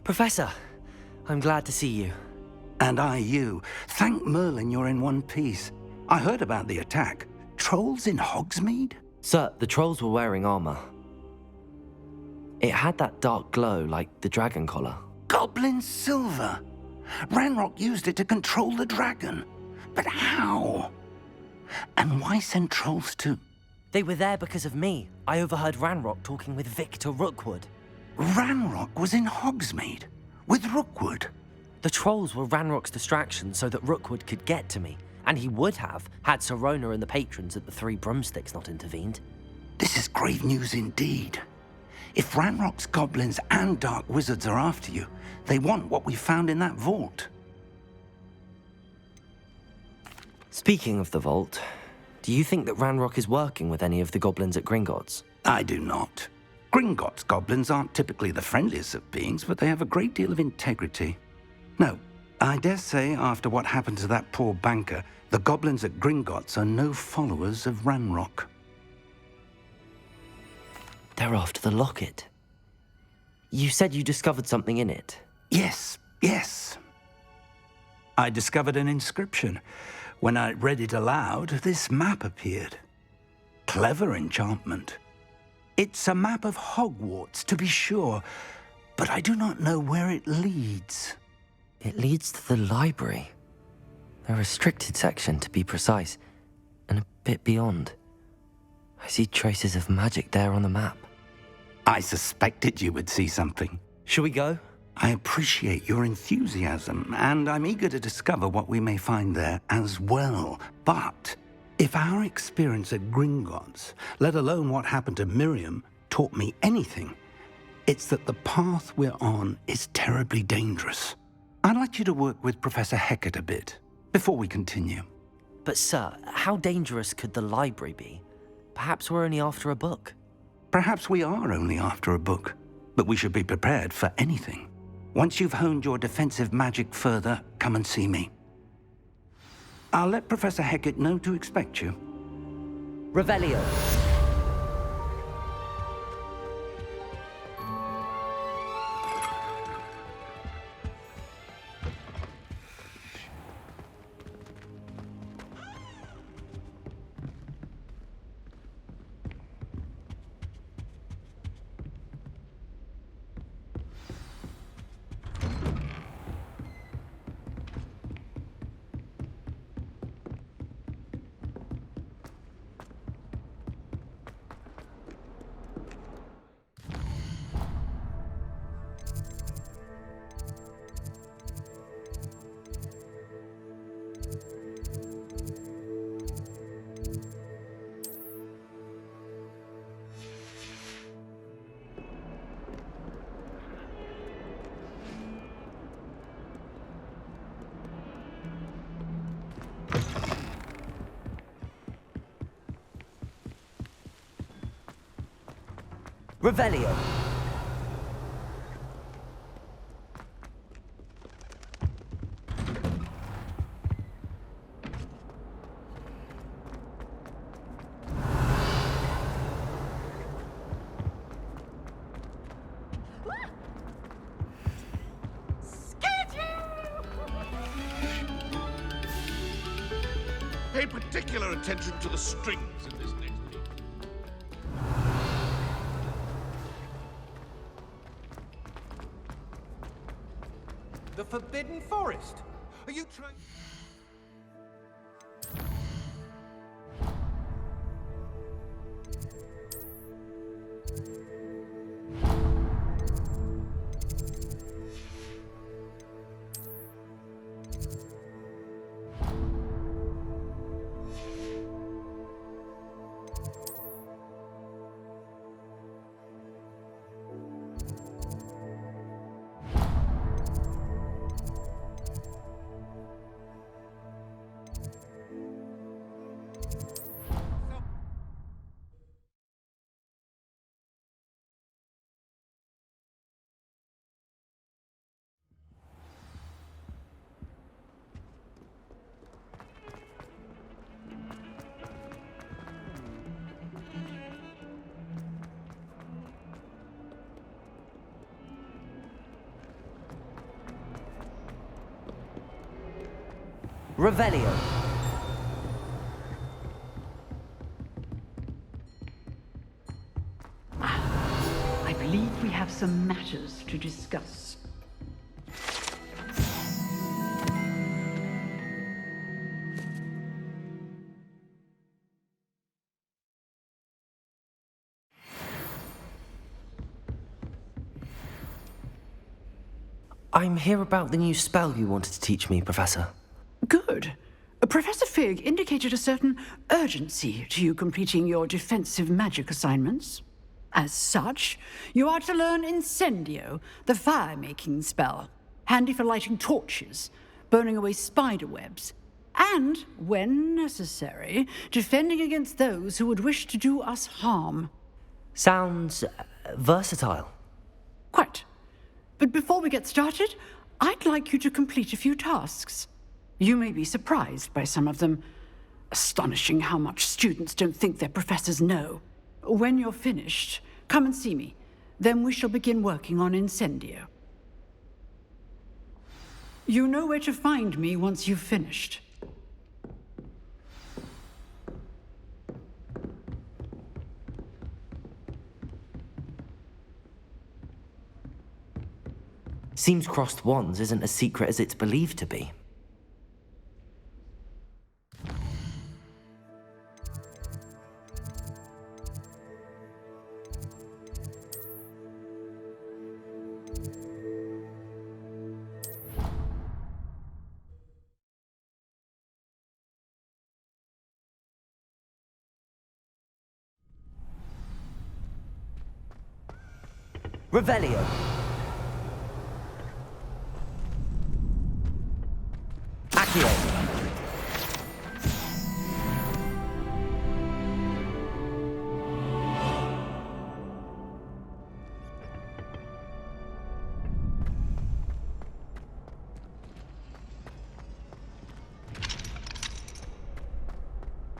Professor, I'm glad to see you. And I you. Thank Merlin you're in one piece. I heard about the attack. Trolls in Hogsmeade? Sir, the trolls were wearing armor. It had that dark glow like the dragon collar. Goblin silver! Ranrock used it to control the dragon. But how? And why send trolls to... They were there because of me. I overheard Ranrock talking with Victor Rookwood. Ranrock was in Hogsmeade? With Rookwood? The trolls were Ranrock's distraction so that Rookwood could get to me. And he would have, had Sirona and the patrons at the Three Broomsticks not intervened. This is grave news indeed. If Ranrock's goblins and dark wizards are after you, they want what we found in that vault. Speaking of the vault, do you think that Ranrock is working with any of the goblins at Gringotts? I do not. Gringotts goblins aren't typically the friendliest of beings, but they have a great deal of integrity. No, I dare say after what happened to that poor banker, the goblins at Gringotts are no followers of Ranrock. They're after the locket. You said you discovered something in it. Yes. I discovered an inscription. When I read it aloud, this map appeared. Clever enchantment. It's a map of Hogwarts, to be sure, but I do not know where it leads. It leads to the library. A restricted section, to be precise, and a bit beyond. I see traces of magic there on the map. I suspected you would see something. Shall we go? I appreciate your enthusiasm, and I'm eager to discover what we may find there as well. But if our experience at Gringotts, let alone what happened to Miriam, taught me anything, it's that the path we're on is terribly dangerous. I'd like you to work with Professor Hecat a bit before we continue. But sir, how dangerous could the library be? Perhaps we're only after a book. Perhaps we are only after a book, but we should be prepared for anything. Once you've honed your defensive magic further, come and see me. I'll let Professor Hecat know to expect you. Revelio. Revelio. Pay particular attention to the strings in this next thing. The Forbidden Forest? Are you trying... Revelio. I believe we have some matters to discuss. I'm here about the new spell you wanted to teach me, Professor. Good. Professor Fig indicated a certain urgency to you completing your defensive magic assignments. As such, you are to learn Incendio, the fire-making spell, handy for lighting torches, burning away spider webs, and, when necessary, defending against those who would wish to do us harm. Sounds versatile. Quite. But before we get started, I'd like you to complete a few tasks. You may be surprised by some of them. Astonishing how much students don't think their professors know. When you're finished, come and see me. Then we shall begin working on Incendio. You know where to find me once you've finished. Seems crossed wands isn't as secret as it's believed to be. Revelio. Accio.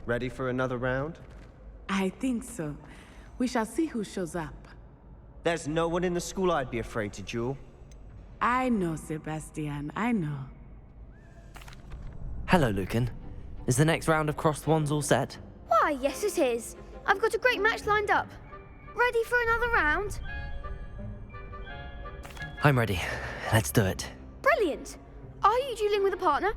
Ready for another round? I think so. We shall see who shows up. There's no one in the school I'd be afraid to duel. I know, Sebastian, I know. Hello, Lucan. Is the next round of crossed wands all set? Why, yes it is. I've got a great match lined up. Ready for another round? I'm ready. Let's do it. Brilliant. Are you dueling with a partner?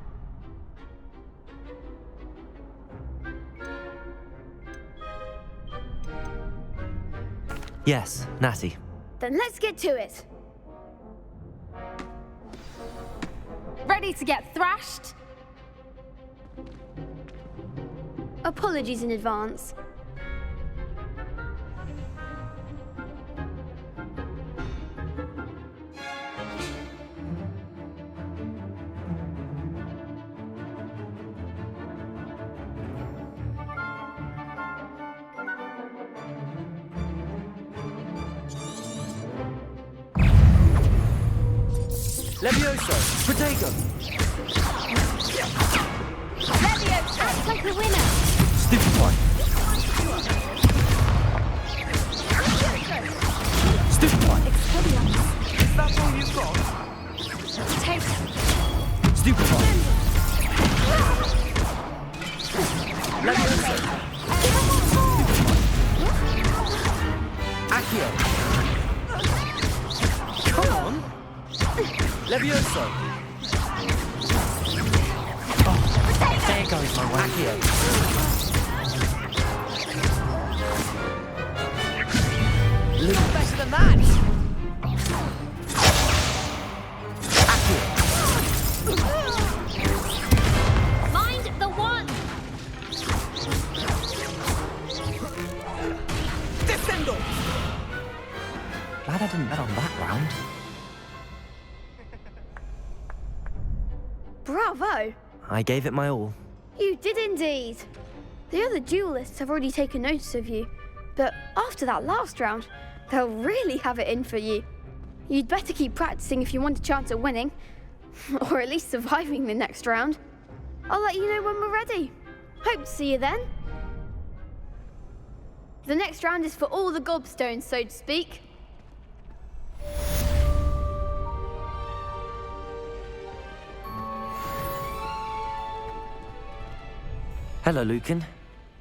Yes, Natty. Then let's get to it. Ready to get thrashed? Apologies in advance. Levioso! Protego! Levioso! Act like the winner. Stupid one! Stupid one! Is that all you've got? Take Stupid one! Levioso! Accio! Come on! Levioso! Oh, there goes my Accio! Better than that! Mind the one! Descendo! Glad I didn't bet on that round. Bravo! I gave it my all. You did indeed. The other duelists have already taken notice of you, but after that last round, they'll really have it in for you. You'd better keep practicing if you want a chance at winning, or at least surviving the next round. I'll let you know when we're ready. Hope to see you then. The next round is for all the gobstones, so to speak. Hello, Lucan.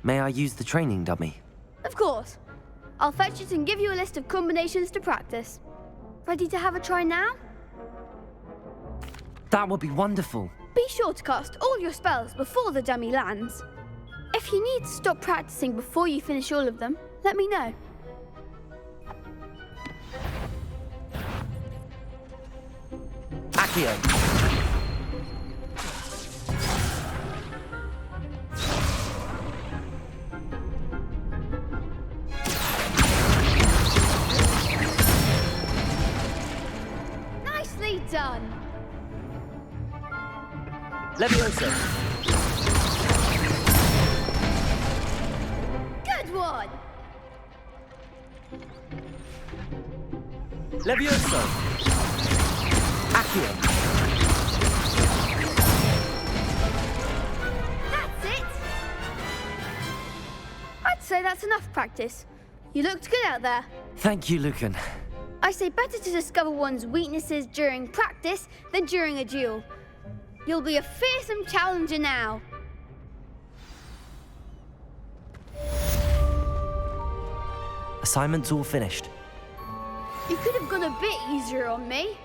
May I use the training dummy? Of course. I'll fetch it and give you a list of combinations to practice. Ready to have a try now? That would be wonderful. Be sure to cast all your spells before the dummy lands. If you need to stop practicing before you finish all of them, let me know. Accio. Nicely done. Leviosa. Good one. Leviosa. Accio. That's it. I'd say that's enough practice. You looked good out there. Thank you, Lucan. I say better to discover one's weaknesses during practice than during a duel. You'll be a fearsome challenger now. Assignment's all finished. You could have gone a bit easier on me.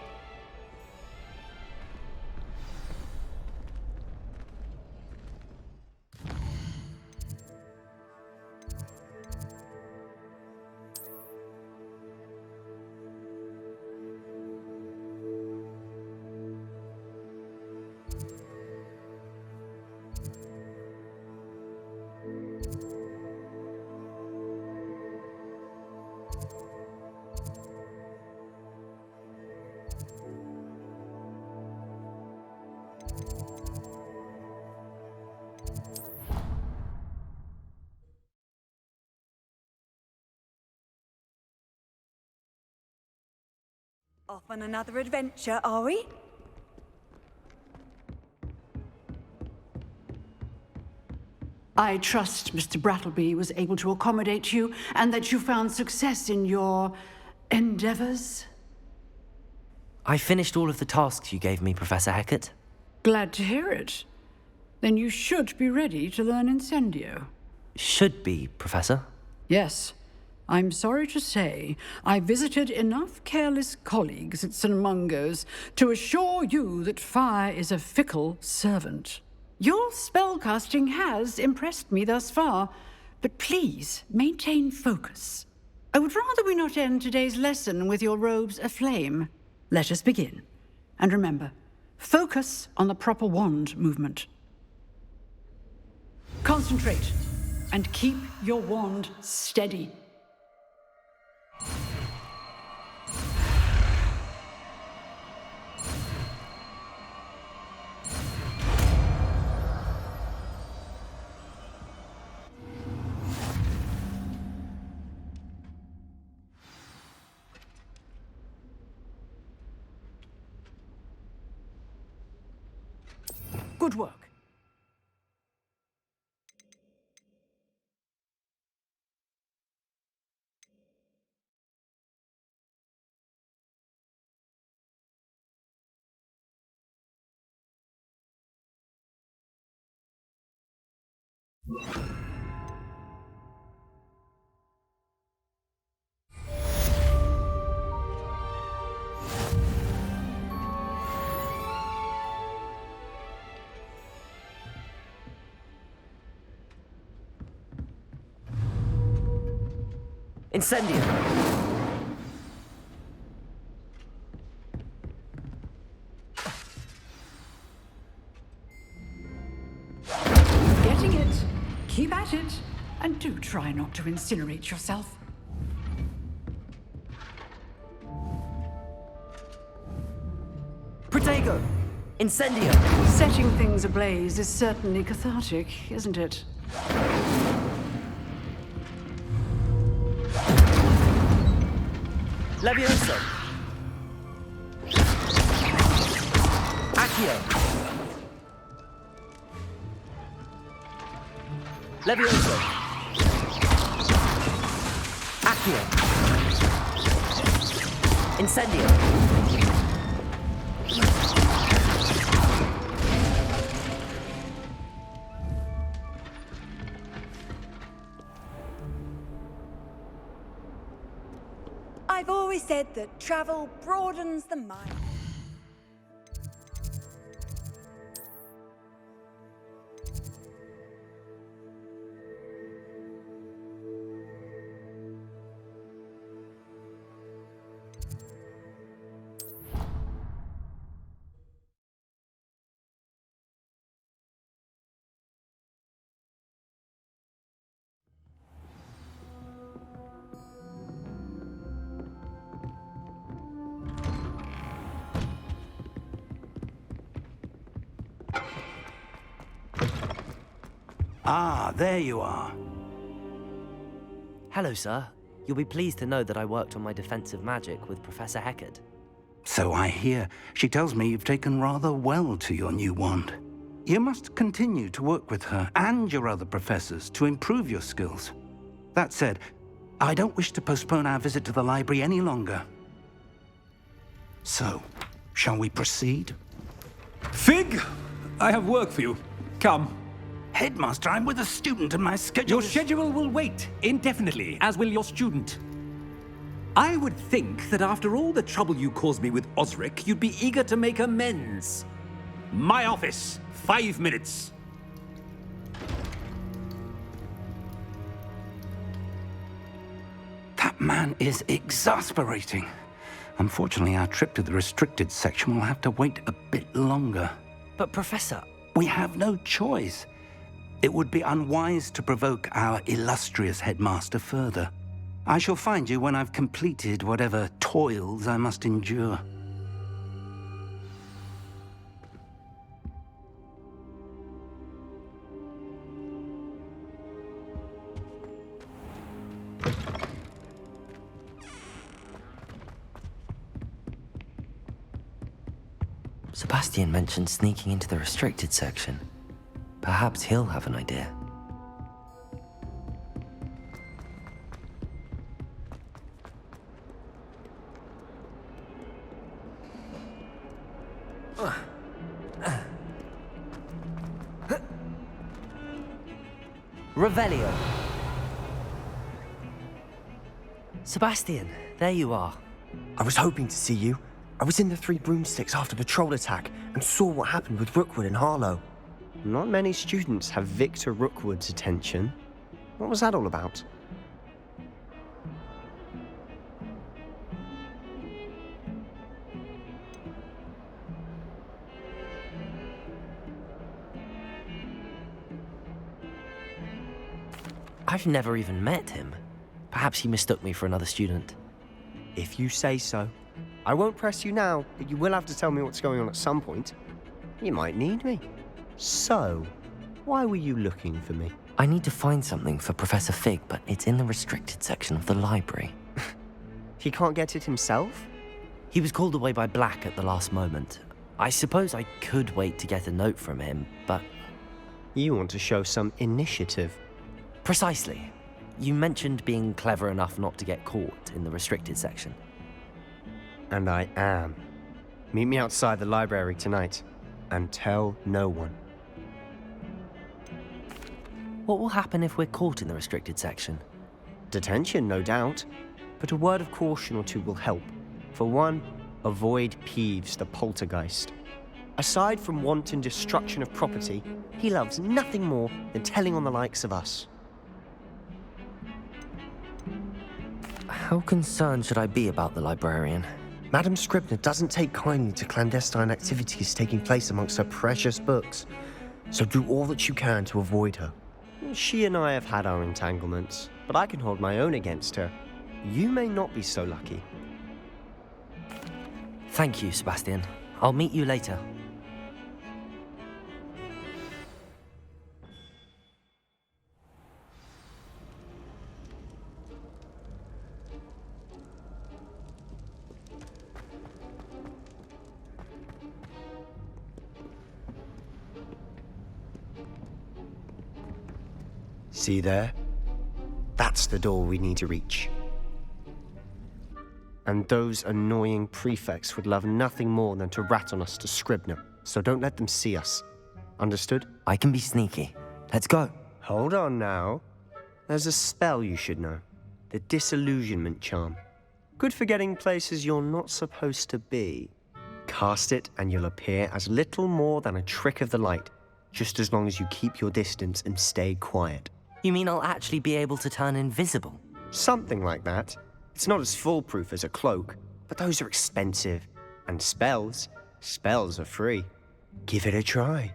Off on another adventure, are we? I trust Mr. Brattleby was able to accommodate you and that you found success in your endeavors. I finished all of the tasks you gave me, Professor Hecat. Glad to hear it. Then you should be ready to learn Incendio. Should be, Professor. Yes. I'm sorry to say, I visited enough careless colleagues at St. Mungo's to assure you that fire is a fickle servant. Your spellcasting has impressed me thus far, but please maintain focus. I would rather we not end today's lesson with your robes aflame. Let us begin. And remember, focus on the proper wand movement. Concentrate, and keep your wand steady. Good work. Incendio. Getting it. Keep at it. And do try not to incinerate yourself. Protego. Incendio. Setting things ablaze is certainly cathartic, isn't it? Leviosa. Accio. Leviosa. Accio. Incendio. I've always said that travel broadens the mind. Ah, there you are. Hello, sir. You'll be pleased to know that I worked on my defensive magic with Professor Hecat. So I hear. She tells me you've taken rather well to your new wand. You must continue to work with her and your other professors to improve your skills. That said, I don't wish to postpone our visit to the library any longer. So, shall we proceed? Fig, I have work for you. Come. Headmaster, I'm with a student and my schedule Your schedule will wait indefinitely, as will your student. I would think that after all the trouble you caused me with Osric, you'd be eager to make amends. My office, 5 minutes. That man is exasperating. Unfortunately, our trip to the restricted section will have to wait a bit longer. But, Professor... We have no choice. It would be unwise to provoke our illustrious headmaster further. I shall find you when I've completed whatever toils I must endure. Sebastian mentioned sneaking into the restricted section. Perhaps he'll have an idea. Revelio. Sebastian, there you are. I was hoping to see you. I was in the Three Broomsticks after the troll attack and saw what happened with Rookwood and Harlow. Not many students have Victor Rookwood's attention. What was that all about? I've never even met him. Perhaps he mistook me for another student. If you say so. I won't press you now, but you will have to tell me what's going on at some point. You might need me. So, why were you looking for me? I need to find something for Professor Fig, but it's in the restricted section of the library. He can't get it himself? He was called away by Black at the last moment. I suppose I could wait to get a note from him, but... You want to show some initiative. Precisely. You mentioned being clever enough not to get caught in the restricted section. And I am. Meet me outside the library tonight, and tell no one. What will happen if we're caught in the restricted section? Detention, no doubt. But a word of caution or two will help. For one, avoid Peeves, the poltergeist. Aside from wanton destruction of property, he loves nothing more than telling on the likes of us. How concerned should I be about the librarian? Madame Scribner doesn't take kindly to clandestine activities taking place amongst her precious books, so do all that you can to avoid her. She and I have had our entanglements, but I can hold my own against her. You may not be so lucky. Thank you, Sebastian. I'll meet you later. See there? That's the door we need to reach. And those annoying prefects would love nothing more than to rat on us to Scribner, so don't let them see us. Understood? I can be sneaky. Let's go. Hold on now. There's a spell you should know. The Disillusionment Charm. Good for getting places you're not supposed to be. Cast it and you'll appear as little more than a trick of the light, just as long as you keep your distance and stay quiet. You mean I'll actually be able to turn invisible? Something like that. It's not as foolproof as a cloak, but those are expensive. And spells are free. Give it a try.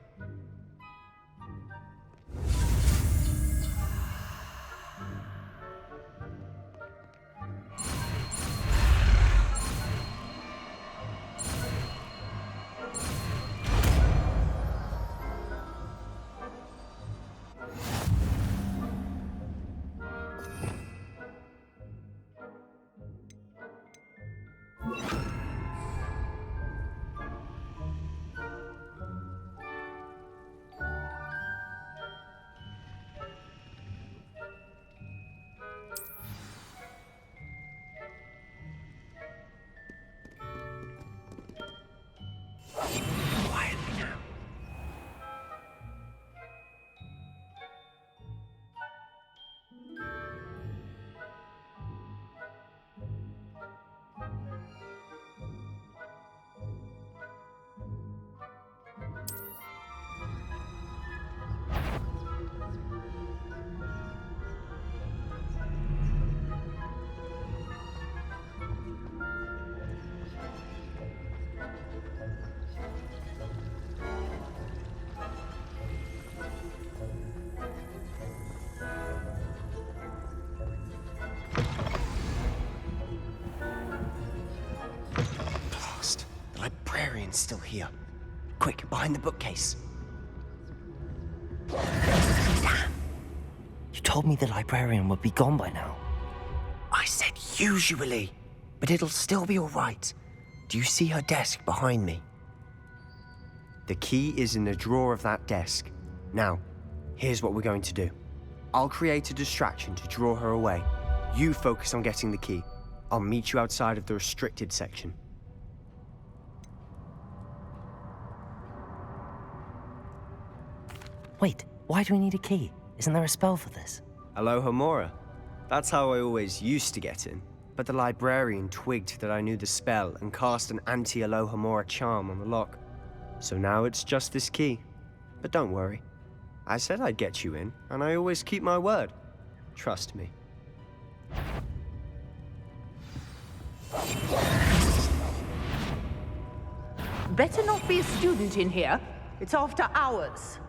Librarian's still here. Quick, behind the bookcase. Damn! You told me the librarian would be gone by now. I said usually, but it'll still be all right. Do you see her desk behind me? The key is in the drawer of that desk. Now, here's what we're going to do. I'll create a distraction to draw her away. You focus on getting the key. I'll meet you outside of the restricted section. Wait, why do we need a key? Isn't there a spell for this? Alohomora. That's how I always used to get in. But the librarian twigged that I knew the spell and cast an anti-Alohomora charm on the lock. So now it's just this key. But don't worry. I said I'd get you in, and I always keep my word. Trust me. Better not be a student in here. It's after hours.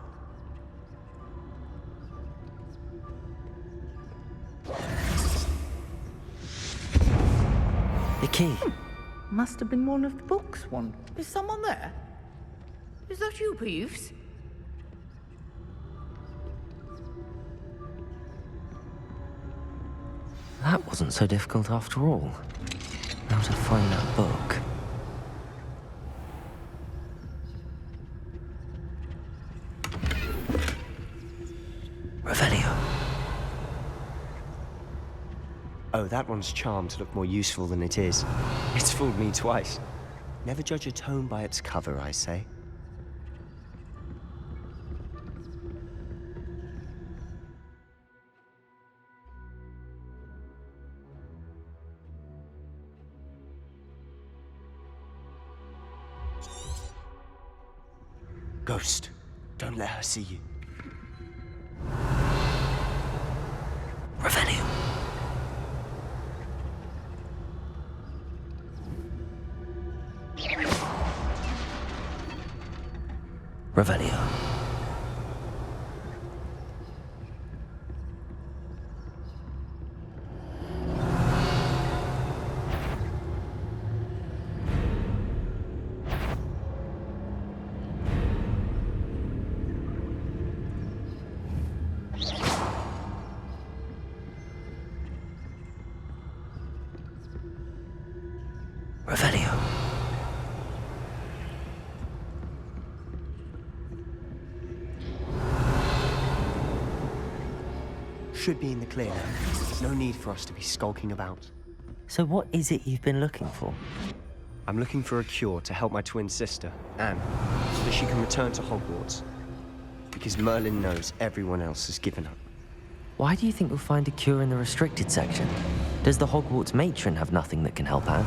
The key. Must have been one of the books one. Is someone there? Is that you, Peeves? That wasn't so difficult after all. Now to find that book. Revelio. Oh, that one's charmed to look more useful than it is. It's fooled me twice. Never judge a tome by its cover, I say. Ghost, don't let her see you. Revelio. Revelio. Revelio. Should be in the clear now. No need for us to be skulking about. So what is it you've been looking for? I'm looking for a cure to help my twin sister, Anne, so that she can return to Hogwarts. Because Merlin knows everyone else has given up. Why do you think we'll find a cure in the restricted section? Does the Hogwarts matron have nothing that can help out?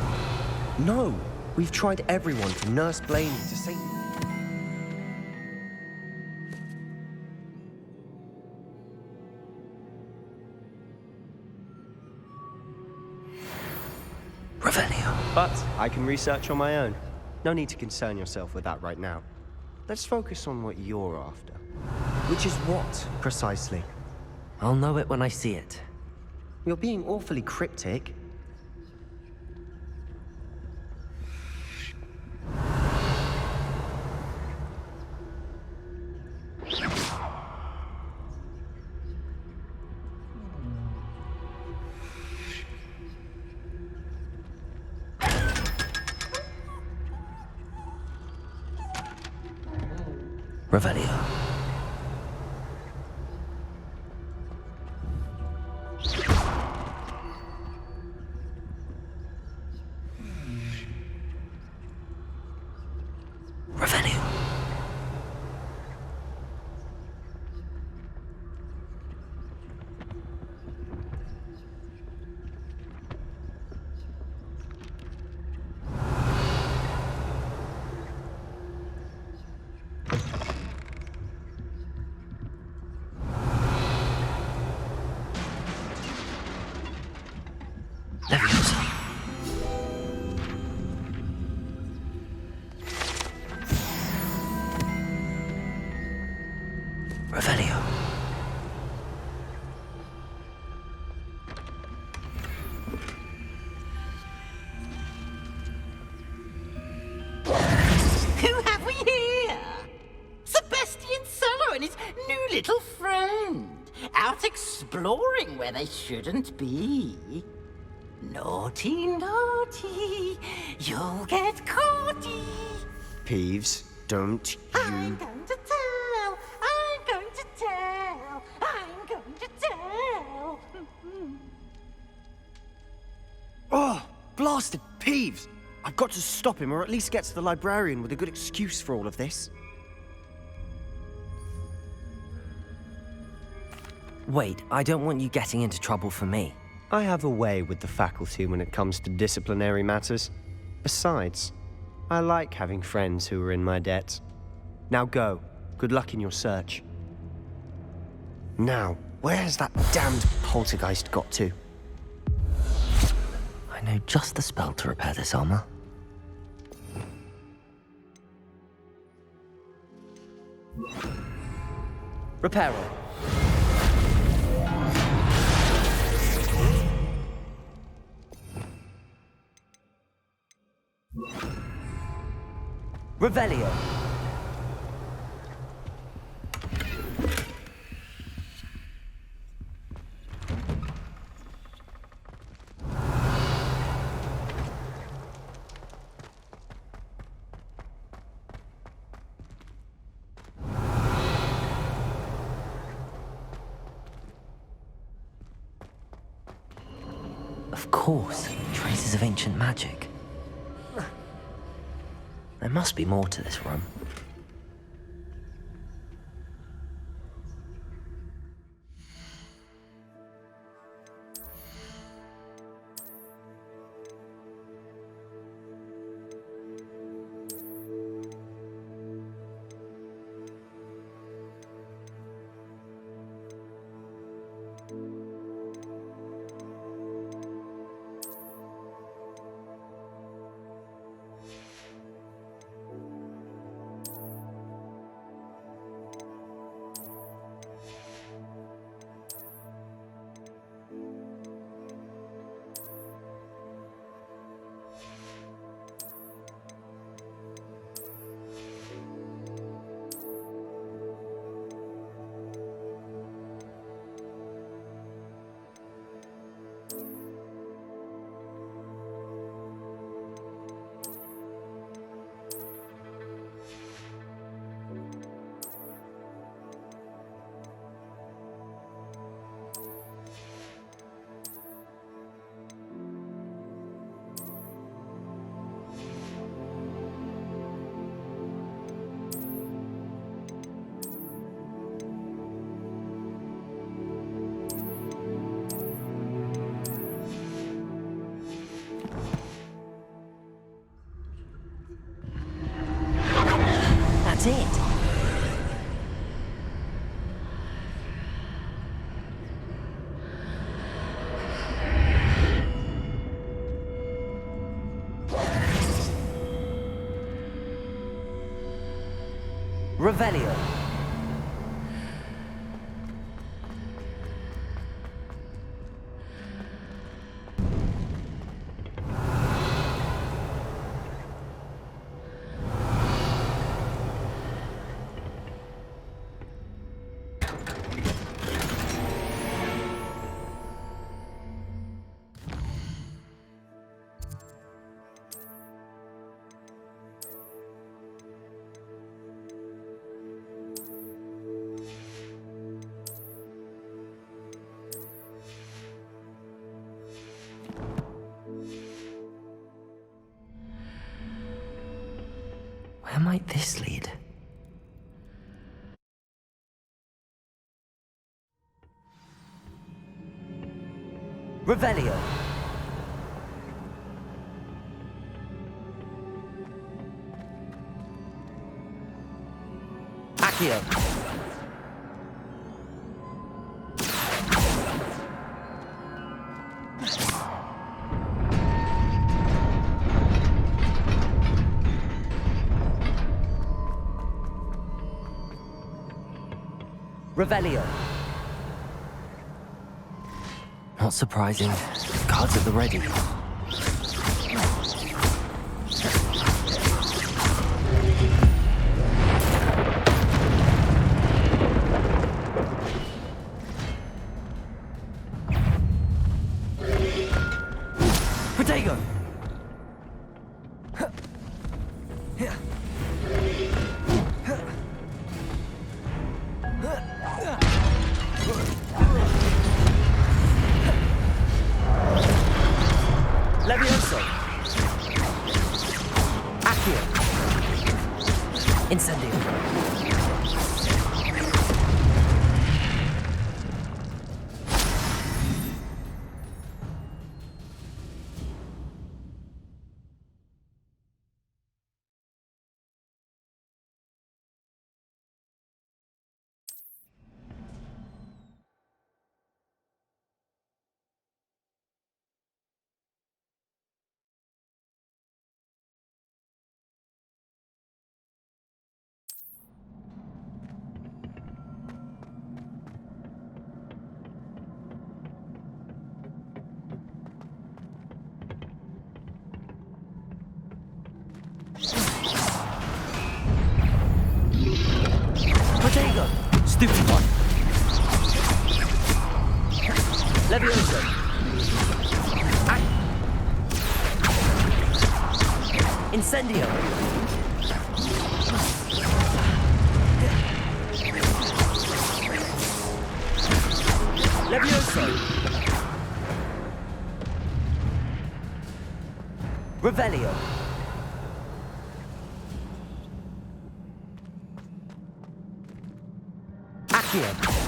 No, we've tried everyone from Nurse Blaney to Saint... Revelio. But I can research on my own. No need to concern yourself with that right now. Let's focus on what you're after. Which is what, precisely? I'll know it when I see it. You're being awfully cryptic. Revelio. Revelio. Leviosa. Revelio. Who have we here? Sebastian Solo and his new little friend. Out exploring where they shouldn't be. Naughty, naughty, you'll get caughty. Peeves, don't you... I'm going to tell, I'm going to tell, I'm going to tell. Oh, blasted Peeves! I've got to stop him, or at least get to the librarian with a good excuse for all of this. Wait, I don't want you getting into trouble for me. I have a way with the faculty when it comes to disciplinary matters. Besides, I like having friends who are in my debt. Now go. Good luck in your search. Now, where has that damned poltergeist got to? I know just the spell to repair this armor. Reparo. Revelio. Of course, traces of ancient magic. There must be more to this room. That's it. Revelio. Where might this lead? Revelio. Accio. Revelio. Not surprising. Cards at the ready. Protego! Levioso. Accio. Incendio. Protego. Stupid one. Levioso. Incendio. Levioso. Revelio. Accio.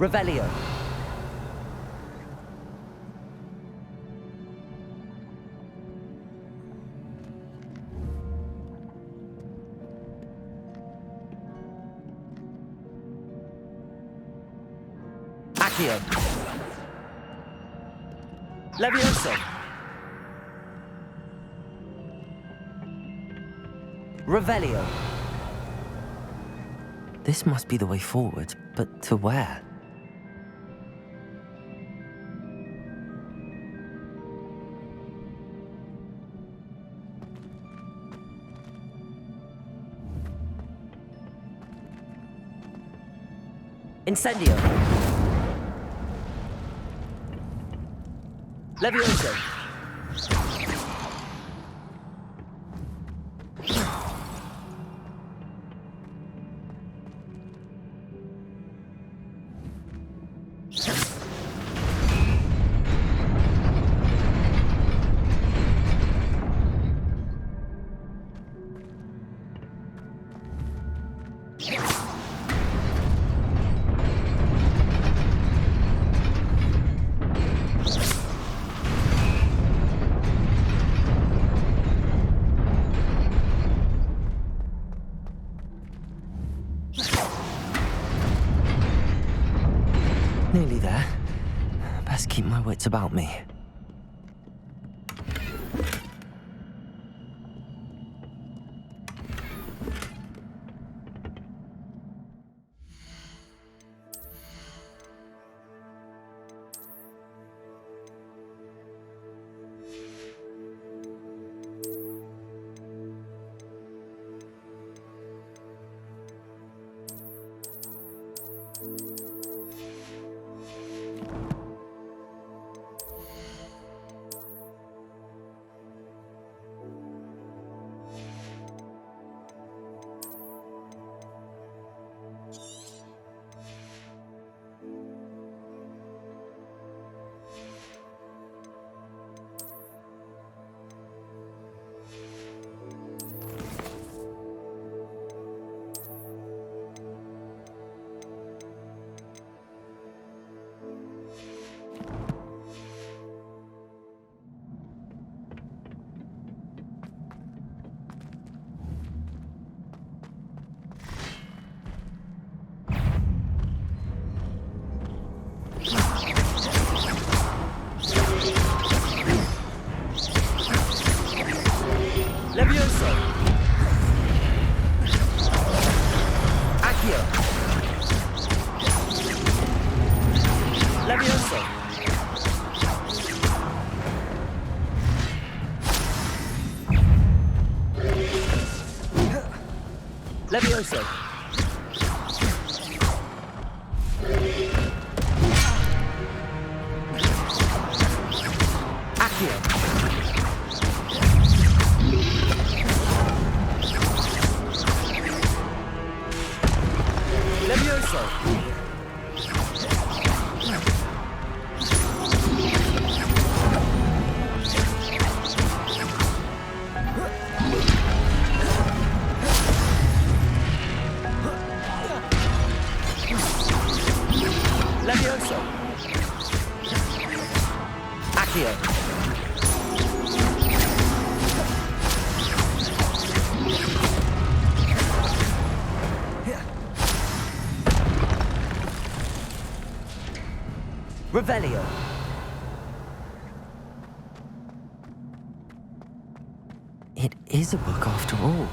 Revelio. Accio. Levioso. Revelio. This must be the way forward, but to where? Incendio. Levioso. Nearly there. Best keep my wits about me. Levioso. Accio. Levioso. Levioso. Accio. Levioso. Levioso. Accio. Revelio. It is a book after all.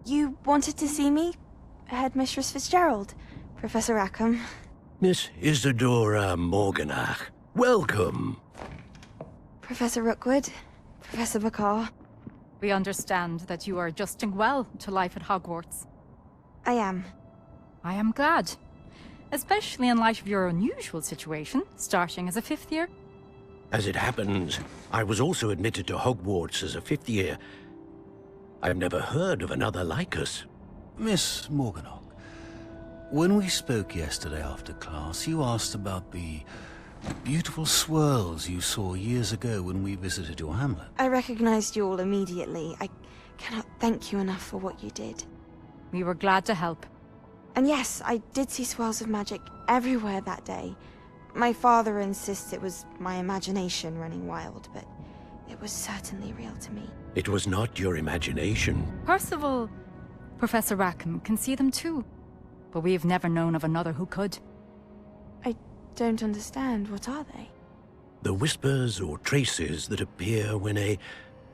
You wanted to see me? Headmistress Fitzgerald, Professor Rackham. Miss Isadora Morganach, welcome. Professor Rookwood, Professor Bakar. We understand that you are adjusting well to life at Hogwarts. I am. I am glad. Especially in light of your unusual situation, starting as a 5th year. As it happens, I was also admitted to Hogwarts as a 5th year. I've never heard of another like us. Miss Morganach, when we spoke yesterday after class, you asked about the beautiful swirls you saw years ago when we visited your hamlet. I recognized you all immediately. I cannot thank you enough for what you did. We were glad to help. And yes, I did see swirls of magic everywhere that day. My father insists it was my imagination running wild, but it was certainly real to me. It was not your imagination. Percival, Professor Rackham can see them too. But we've never known of another who could. I don't understand. What are they? The whispers or traces that appear when a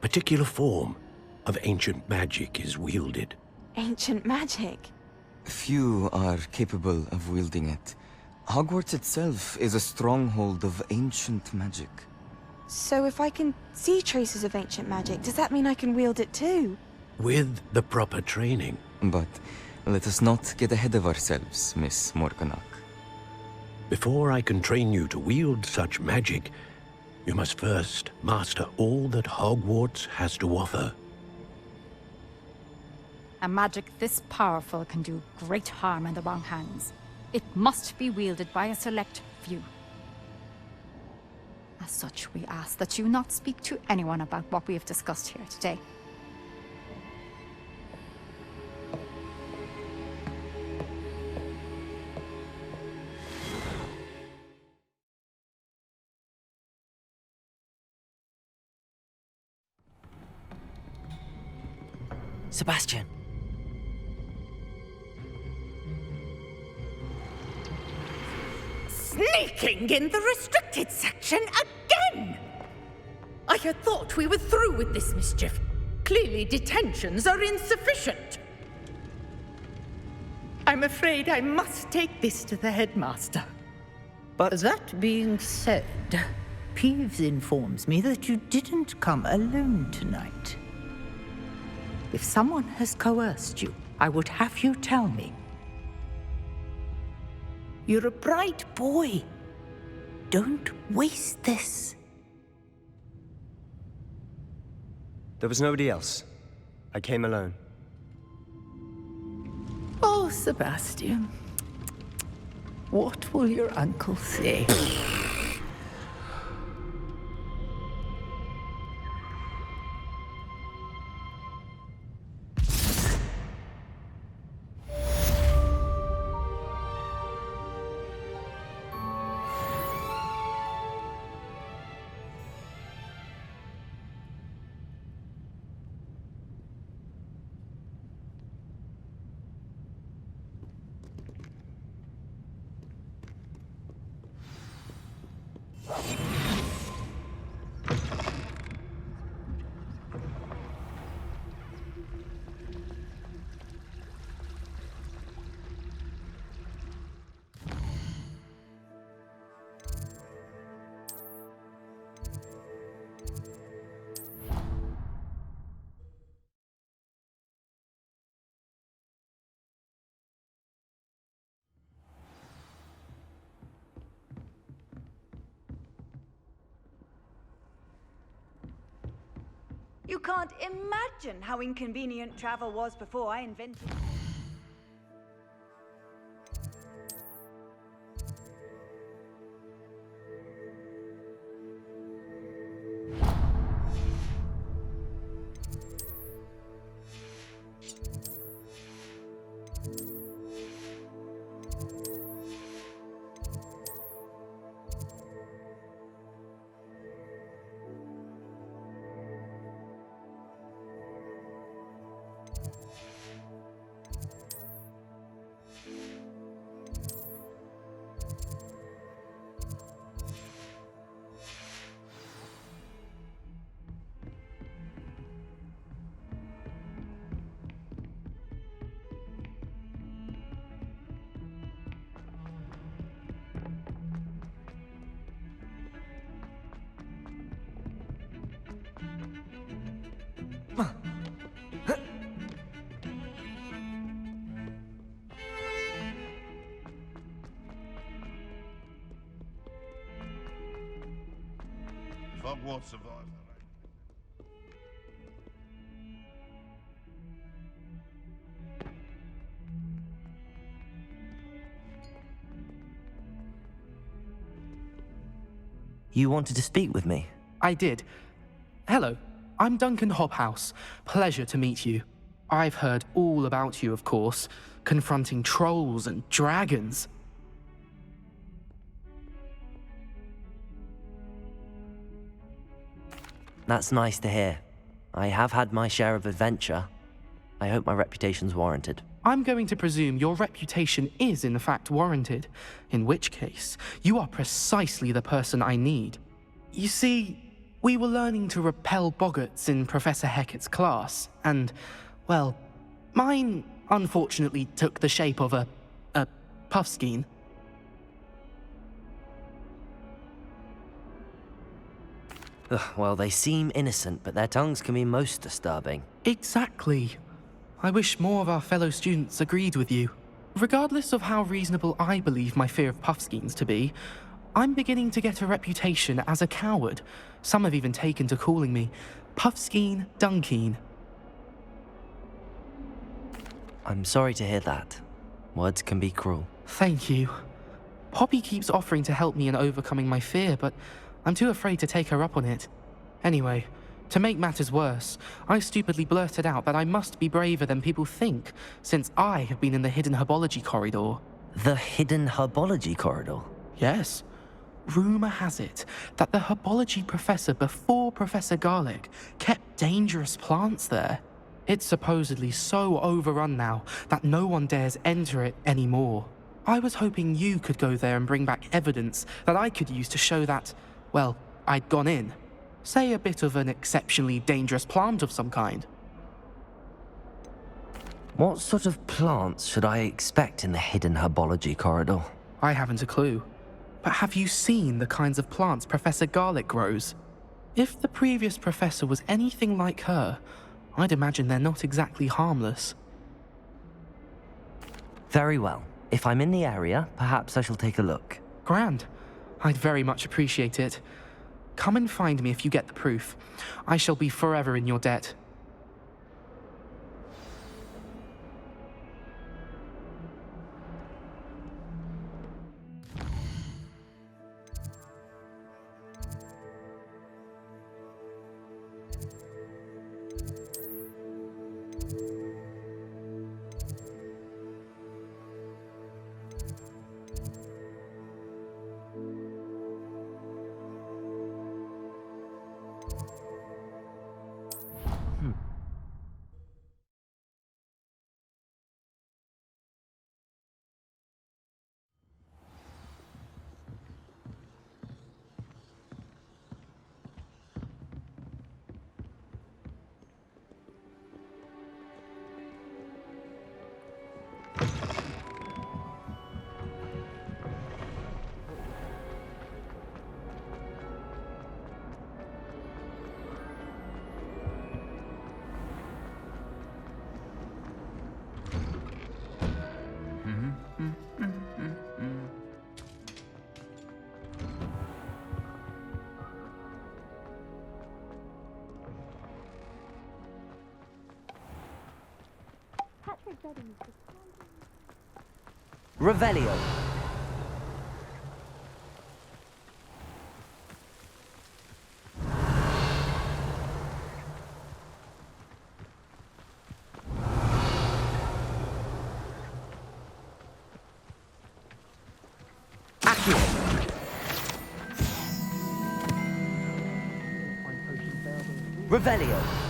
particular form of ancient magic is wielded. Ancient magic? Few are capable of wielding it. Hogwarts itself is a stronghold of ancient magic. So if I can see traces of ancient magic, does that mean I can wield it too? With the proper training. But let us not get ahead of ourselves, Miss Morganach. Before I can train you to wield such magic, you must first master all that Hogwarts has to offer. A magic this powerful can do great harm in the wrong hands. It must be wielded by a select few. As such, we ask that you not speak to anyone about what we have discussed here today. Sebastian! Sneaking in the restricted section again! I had thought we were through with this mischief. Clearly detentions are insufficient. I'm afraid I must take this to the headmaster. But that being said, Peeves informs me that you didn't come alone tonight. If someone has coerced you, I would have you tell me. You're a bright boy. Don't waste this. There was nobody else. I came alone. Oh, Sebastian. What will your uncle say? You can't imagine how inconvenient travel was before I invented it. Hogwarts survived. You wanted to speak with me? I did. Hello, I'm Duncan Hobhouse. Pleasure to meet you. I've heard all about you, of course, confronting trolls and dragons. That's nice to hear. I have had my share of adventure. I hope my reputation's warranted. I'm going to presume your reputation is in fact warranted, in which case, you are precisely the person I need. You see, we were learning to repel boggarts in Professor Hecat's class, and, well, mine unfortunately took the shape of a puffskein. Ugh, well, they seem innocent, but their tongues can be most disturbing. Exactly. I wish more of our fellow students agreed with you. Regardless of how reasonable I believe my fear of puffskeins to be, I'm beginning to get a reputation as a coward. Some have even taken to calling me Puffskein Dunkeen. I'm sorry to hear that. Words can be cruel. Thank you. Poppy keeps offering to help me in overcoming my fear, but I'm too afraid to take her up on it. Anyway, to make matters worse, I stupidly blurted out that I must be braver than people think, since I have been in the hidden herbology corridor. The hidden herbology corridor? Yes. Rumour has it that the herbology professor before Professor Garlic kept dangerous plants there. It's supposedly so overrun now that no one dares enter it anymore. I was hoping you could go there and bring back evidence that I could use to show that, well, I'd gone in. Say a bit of an exceptionally dangerous plant of some kind. What sort of plants should I expect in the hidden herbology corridor? I haven't a clue. But have you seen the kinds of plants Professor Garlic grows? If the previous professor was anything like her, I'd imagine they're not exactly harmless. Very well. If I'm in the area, perhaps I shall take a look. Grand. I'd very much appreciate it. Come and find me if you get the proof. I shall be forever in your debt. Revelio. Revelio.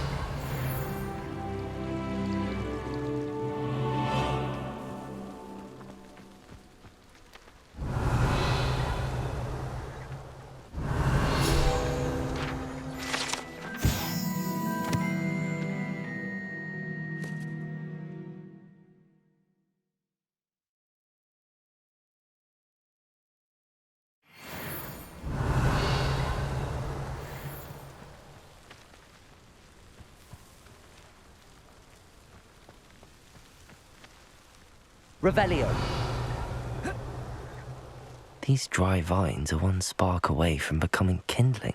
Revelio. These dry vines are one spark away from becoming kindling.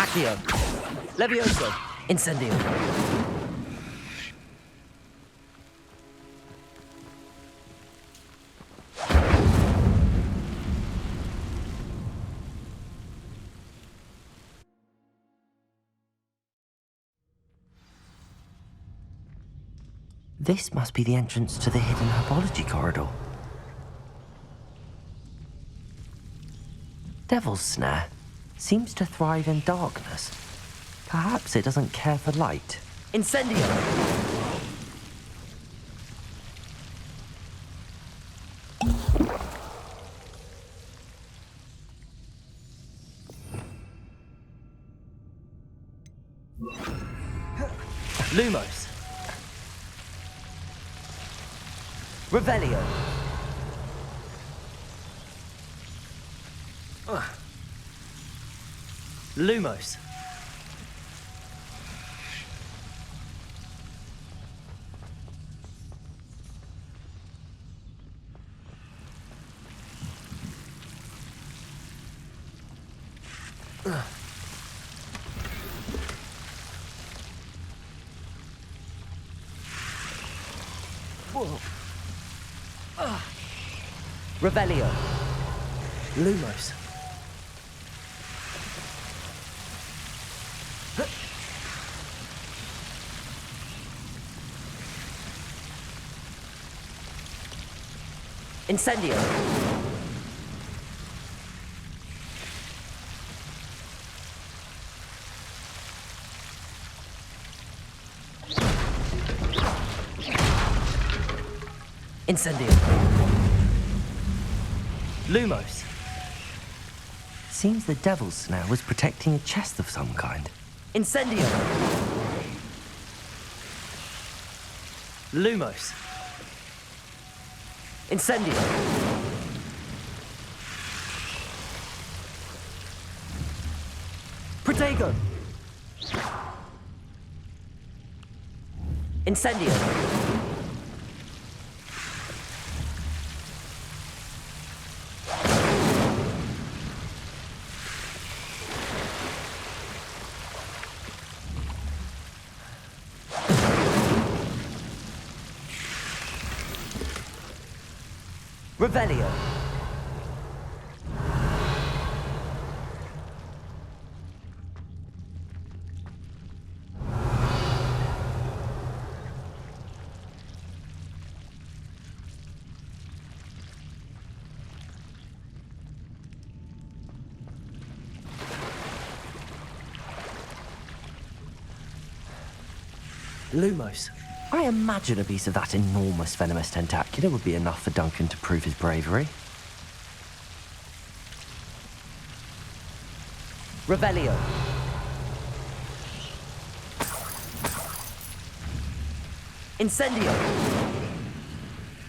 Accio. Levioso. Incendio. This must be the entrance to the hidden herbology corridor. Devil's Snare seems to thrive in darkness. Perhaps it doesn't care for light. Incendio! Lumos. Revelio. Lumos. Revelio. Lumos. Incendio. Incendio. Lumos. Seems the Devil's Snare was protecting a chest of some kind. Incendio. Lumos. Incendio. Protego. Incendio. Revelio. Lumos. I imagine a piece of that enormous venomous tentacular would be enough for Duncan to prove his bravery. Revelio. Incendio.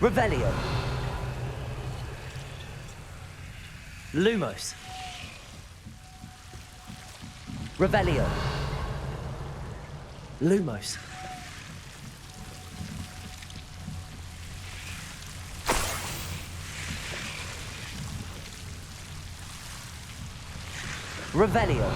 Revelio. Lumos. Revelio. Lumos. Revelio.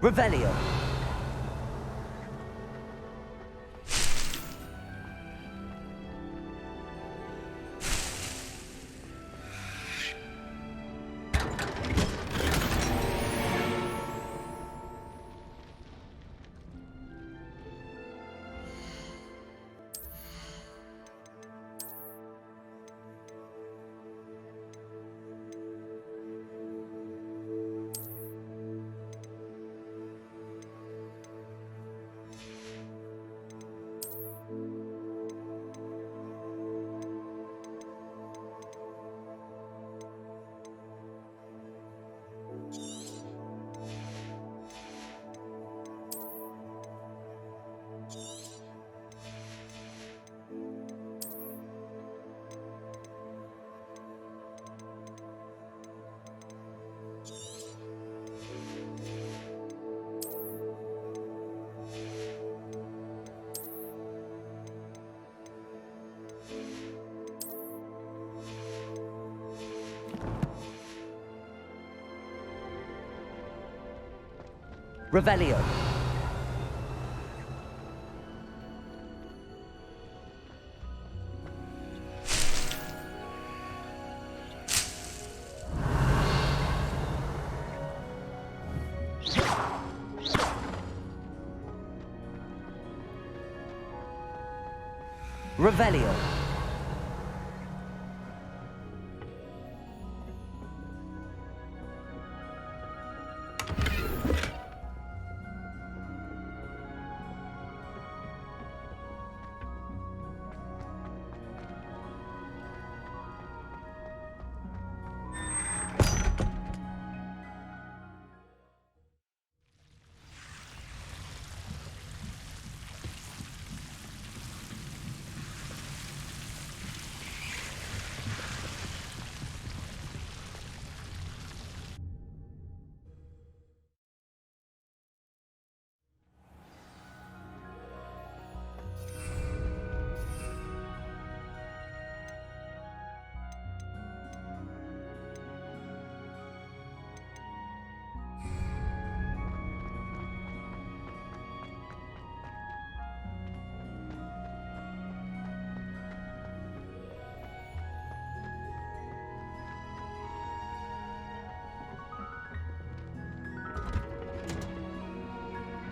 Revelio. Revelio. Revelio.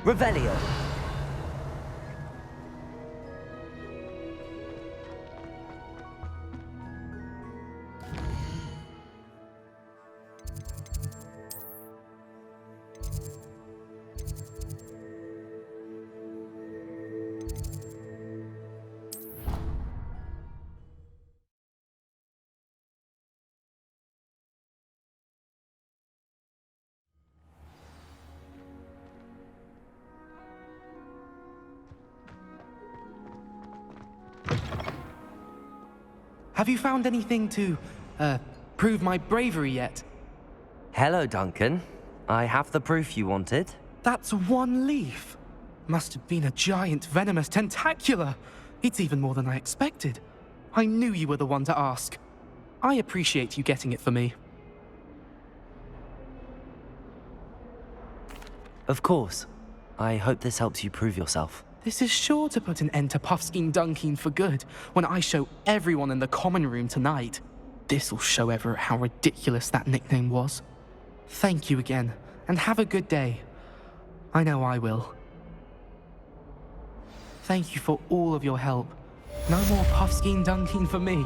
Revelio. Have you found anything to, prove my bravery yet? Hello, Duncan. I have the proof you wanted. That's one leaf. Must have been a giant venomous tentacula. It's even more than I expected. I knew you were the one to ask. I appreciate you getting it for me. Of course. I hope this helps you prove yourself. This is sure to put an end to Puffskein Dunkeen for good when I show everyone in the common room tonight. This'll show Everett how ridiculous that nickname was. Thank you again, and have a good day. I know I will. Thank you for all of your help. No more Puffskein Dunkeen for me.